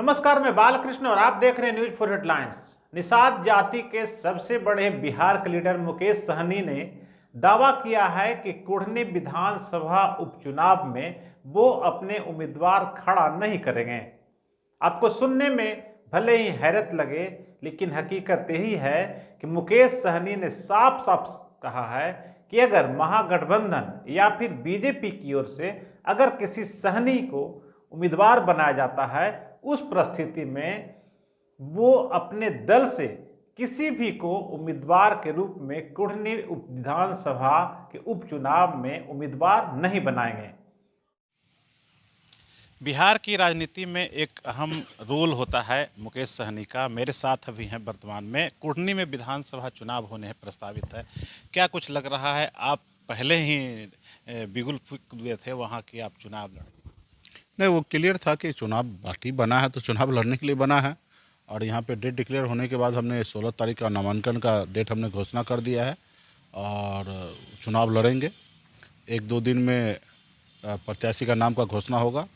नमस्कार, मैं बालकृष्ण और आप देख रहे हैं न्यूज फॉर हेडलाइंस। निषाद जाति के सबसे बड़े बिहार के लीडर मुकेश सहनी ने दावा किया है कि कुढ़नी विधानसभा उपचुनाव में वो अपने उम्मीदवार खड़ा नहीं करेंगे। आपको सुनने में भले ही हैरत लगे, लेकिन हकीकत यही है कि मुकेश सहनी ने साफ साफ कहा है कि अगर महागठबंधन या फिर बीजेपी की ओर से अगर किसी सहनी को उम्मीदवार बनाया जाता है, उस परिस्थिति में वो अपने दल से किसी भी को उम्मीदवार के रूप में कुढ़नी विधानसभा के उपचुनाव में उम्मीदवार नहीं बनाएंगे। बिहार की राजनीति में एक अहम रोल होता है मुकेश सहनी का। मेरे साथ अभी हैं वर्तमान में कुढ़नी में विधानसभा चुनाव होने प्रस्तावित है। क्या कुछ लग रहा है? आप पहले ही बिगुल फूंक दिए थे वहाँ की आप चुनाव लड़? नहीं, वो क्लियर था कि चुनाव पार्टी बना है तो चुनाव लड़ने के लिए बना है। और यहाँ पे डेट डिक्लेयर होने के बाद हमने 16 तारीख का नामांकन का डेट हमने घोषणा कर दिया है और चुनाव लड़ेंगे। 1-2 दिन में प्रत्याशी का नाम का घोषणा होगा।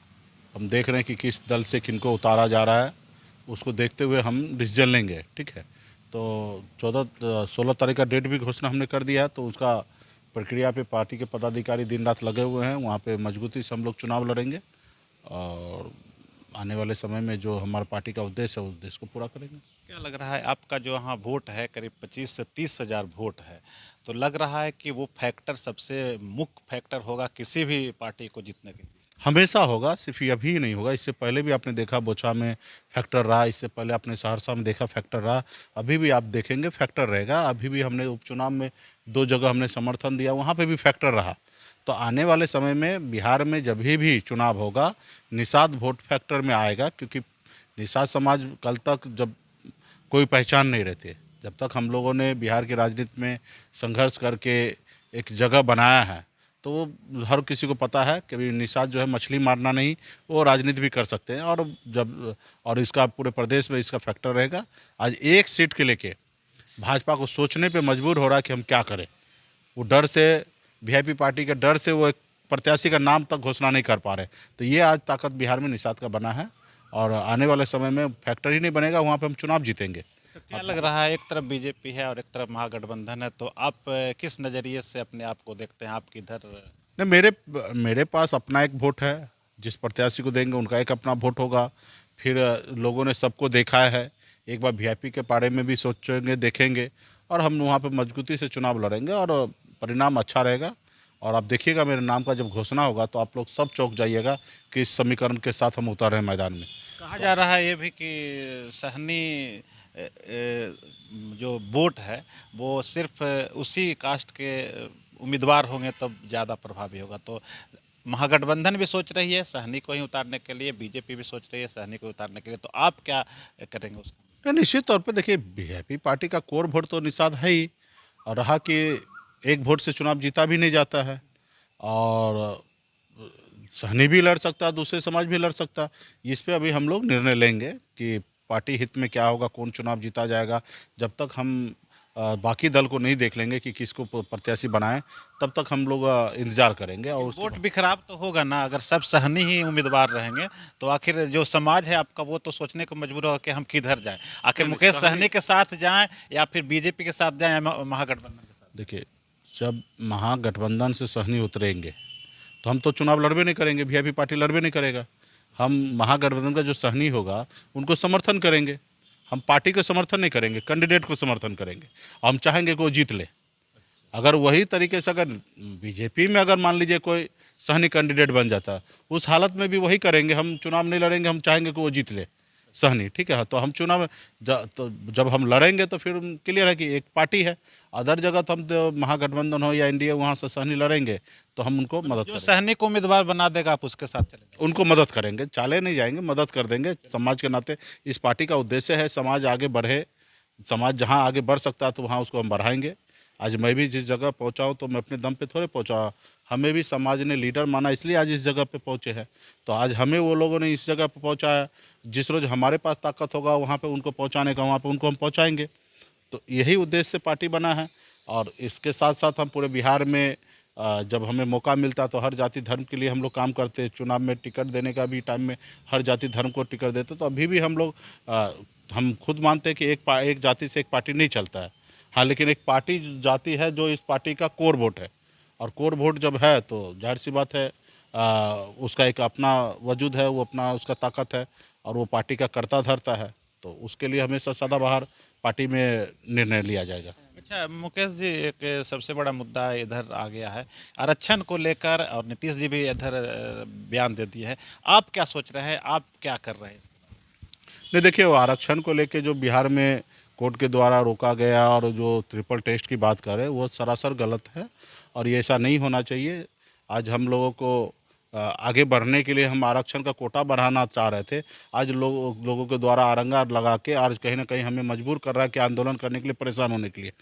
हम देख रहे हैं कि किस दल से किनको उतारा जा रहा है, उसको देखते हुए हम डिसीजन लेंगे। ठीक है, तो 16 तारीख का डेट भी घोषणा हमने कर दिया है, तो उसका प्रक्रिया पे पार्टी के पदाधिकारी दिन रात लगे हुए हैं। वहाँ पे मजबूती से हम लोग चुनाव लड़ेंगे और आने वाले समय में जो हमारा पार्टी का उद्देश्य है उस उद्देश्य को पूरा करेंगे। क्या लग रहा है आपका जो यहाँ वोट है करीब 25 से 30 हज़ार वोट है, तो लग रहा है कि वो फैक्टर सबसे मुख्य फैक्टर होगा किसी भी पार्टी को जीतने के लिए? हमेशा होगा, सिर्फ ये अभी ही नहीं होगा। इससे पहले भी आपने देखा बोचा में फैक्टर रहा, इससे पहले आपने सहरसा में देखा फैक्टर रहा, अभी भी आप देखेंगे फैक्टर रहेगा। अभी भी हमने उपचुनाव में 2 जगह हमने समर्थन दिया, वहाँ पे भी फैक्टर रहा। तो आने वाले समय में बिहार में जब भी चुनाव होगा निषाद वोट फैक्टर में आएगा, क्योंकि निषाद समाज कल तक जब कोई पहचान नहीं रहती, जब तक हम लोगों ने बिहार की राजनीति में संघर्ष करके एक जगह बनाया है, तो वो हर किसी को पता है कि भाई निषाद जो है मछली मारना नहीं, वो राजनीति भी कर सकते हैं। और इसका पूरे प्रदेश में इसका फैक्टर रहेगा। आज एक सीट के लेके भाजपा को सोचने पे मजबूर हो रहा है कि हम क्या करें। वो डर से, वीआईपी पार्टी के डर से वो एक प्रत्याशी का नाम तक घोषणा नहीं कर पा रहे। तो ये आज ताकत बिहार में निषाद का बना है और आने वाले समय में फैक्टर ही नहीं बनेगा, वहाँ पे हम चुनाव जीतेंगे। तो क्या लग रहा है, एक तरफ बीजेपी है और एक तरफ महागठबंधन है, तो आप किस नज़रिए से अपने आप को देखते हैं? आप किधर? नहीं, मेरे पास अपना एक वोट है। जिस प्रत्याशी को देंगे उनका एक अपना वोट होगा। फिर लोगों ने सबको देखा है, एक बार वीआईपी के बारे में भी सोचेंगे, देखेंगे और हम वहाँ पे मजबूती से चुनाव लड़ेंगे और परिणाम अच्छा रहेगा। और आप देखिएगा मेरे नाम का जब घोषणा होगा तो आप लोग सब चौंक जाइएगा कि इस समीकरण के साथ हम उतर रहे हैं मैदान में। कहा जा रहा है ये भी कि सहनी जो वोट है वो सिर्फ उसी कास्ट के उम्मीदवार होंगे तब ज़्यादा प्रभावी होगा। तो महागठबंधन भी सोच रही है सहनी को ही उतारने के लिए, बीजेपी भी सोच रही है सहनी को उतारने के लिए, तो आप क्या करेंगे उसका? नहीं, निश्चित तौर पे देखिए, वीआईपी पार्टी का कोर वोट तो निषाद है ही, और रहा कि एक वोट से चुनाव जीता भी नहीं जाता है और सहनी भी लड़ सकता है, दूसरे समाज भी लड़ सकता है। इस पे अभी हम लोग निर्णय लेंगे कि पार्टी हित में क्या होगा, कौन चुनाव जीता जाएगा। जब तक हम बाकी दल को नहीं देख लेंगे कि किसको प्रत्याशी बनाएं, तब तक हम लोग इंतजार करेंगे। और वोट भी खराब तो होगा ना, अगर सब सहनी ही उम्मीदवार रहेंगे तो आखिर जो समाज है आपका वो तो सोचने को मजबूर होगा कि हम किधर जाएं। आखिर मुकेश सहनी के साथ जाएं या फिर बीजेपी के साथ जाएं या महागठबंधन के साथ? देखिए, जब महागठबंधन से सहनी उतरेंगे तो हम तो चुनाव लड़बे नहीं करेंगे, वीआईपी पार्टी लड़बे नहीं करेगा। हम महागठबंधन का जो सहनी होगा उनको समर्थन करेंगे। हम पार्टी को समर्थन नहीं करेंगे, कैंडिडेट को समर्थन करेंगे। हम चाहेंगे कि वो जीत ले। अगर वही तरीके से अगर बीजेपी में अगर मान लीजिए कोई सहनी कैंडिडेट बन जाता, उस हालत में भी वही करेंगे। हम चुनाव नहीं लड़ेंगे, हम चाहेंगे कि वो जीत ले सहनी। ठीक है, तो हम चुनाव तो जब हम लड़ेंगे तो फिर क्लियर है कि एक पार्टी है। अदर जगह तो हम तो महागठबंधन हो या एनडीए, वहाँ से सहनी लड़ेंगे तो हम उनको मदद जो करेंगे। सहनी को उम्मीदवार बना देगा आप उसके साथ चलेंगे? उनको मदद करेंगे, चाले नहीं जाएंगे, मदद कर देंगे। समाज के नाते इस पार्टी का उद्देश्य है समाज आगे बढ़े। समाज जहाँ आगे बढ़ सकता है तो वहाँ उसको हम बढ़ाएंगे। आज मैं भी जिस जगह पहुँचा हूँ तो मैं अपने दम पे थोड़े पहुँचा, हमें भी समाज ने लीडर माना, इसलिए आज इस जगह पे पहुँचे हैं। तो आज हमें वो लोगों ने इस जगह पे पहुँचाया। जिस रोज़ हमारे पास ताकत होगा वहाँ पे उनको पहुँचाने का, वहाँ पे उनको हम पहुँचाएंगे। तो यही उद्देश्य से पार्टी बना है। और इसके साथ साथ हम पूरे बिहार में जब हमें मौका मिलता तो हर जाति धर्म के लिए हम लोग काम करते। चुनाव में टिकट देने का भी टाइम में हर जाति धर्म को टिकट देते। तो अभी भी हम लोग हम खुद मानते हैं कि एक जाति से एक पार्टी नहीं चलता है। हाँ, लेकिन एक पार्टी जाति है जो इस पार्टी का कोर वोट है, और कोर वोट जब है तो जाहिर सी बात है उसका एक अपना वजूद है, वो अपना उसका ताकत है, और वो पार्टी का कर्ता धरता है। तो उसके लिए हमेशा सदाबहार पार्टी में निर्णय लिया जाएगा। अच्छा मुकेश जी, एक सबसे बड़ा मुद्दा इधर आ गया है आरक्षण को लेकर, और नीतीश जी भी इधर बयान दे दिए हैं। आप क्या सोच रहे हैं, आप क्या कर रहे हैं? नहीं, देखिए, वो आरक्षण को लेके जो बिहार में कोर्ट के द्वारा रोका गया और जो ट्रिपल टेस्ट की बात कर रहे हैं वो सरासर गलत है, और ये ऐसा नहीं होना चाहिए। आज हम लोगों को आगे बढ़ने के लिए हम आरक्षण का कोटा बढ़ाना चाह रहे थे। आज लोगों के द्वारा आरंगा लगा के आज कहीं ना कहीं हमें मजबूर कर रहा है कि आंदोलन करने के लिए, परेशान होने के लिए।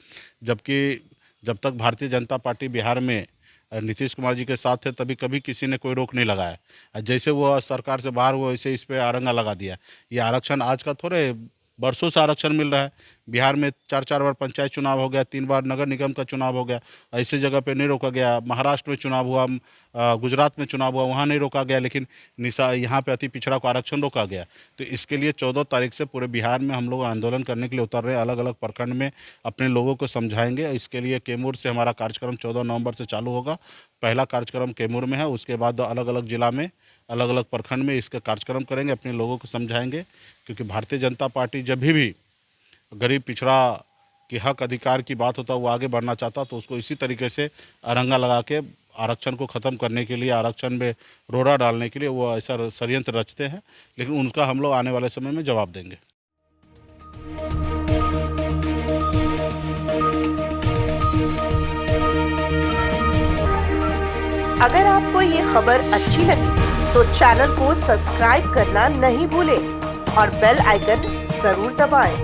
जबकि जब तक भारतीय जनता पार्टी बिहार में नीतीश कुमार जी के साथ है तभी कभी किसी ने कोई रोक नहीं लगाया। जैसे वो सरकार से बाहर हुआ वैसे इस पर आरंगा लगा दिया। ये आरक्षण आज का थोड़े, बरसों से आरक्षण मिल रहा है। बिहार में 4-4 बार पंचायत चुनाव हो गया, 3 बार नगर निगम का चुनाव हो गया, ऐसे जगह पे नहीं रोका गया। महाराष्ट्र में चुनाव हुआ, गुजरात में चुनाव हुआ, वहाँ नहीं रोका गया, लेकिन यहाँ पे अति पिछड़ा को आरक्षण रोका गया। तो इसके लिए 14 तारीख से पूरे बिहार में हम लोग आंदोलन करने के लिए उतर रहे हैं। अलग अलग प्रखंड में अपने लोगों को समझाएंगे। इसके लिए कैमूर से हमारा कार्यक्रम 14 नवंबर से चालू होगा। पहला कार्यक्रम कैमूर में है, उसके बाद अलग अलग जिला में, अलग अलग प्रखंड में इसका कार्यक्रम करेंगे, अपने लोगों को समझाएंगे। क्योंकि भारतीय जनता पार्टी जब भी गरीब पिछड़ा के हक अधिकार की बात होता है, वो आगे बढ़ना चाहता, तो उसको इसी तरीके से अरंगा लगा के आरक्षण को ख़त्म करने के लिए, आरक्षण में रोड़ा डालने के लिए वो ऐसा षड्यंत्र रचते हैं। लेकिन उनका हम लोग आने वाले समय में जवाब देंगे। अगर आपको ये खबर अच्छी लगी तो चैनल को सब्सक्राइब करना नहीं भूलें और बेल आइकन जरूर दबाएं।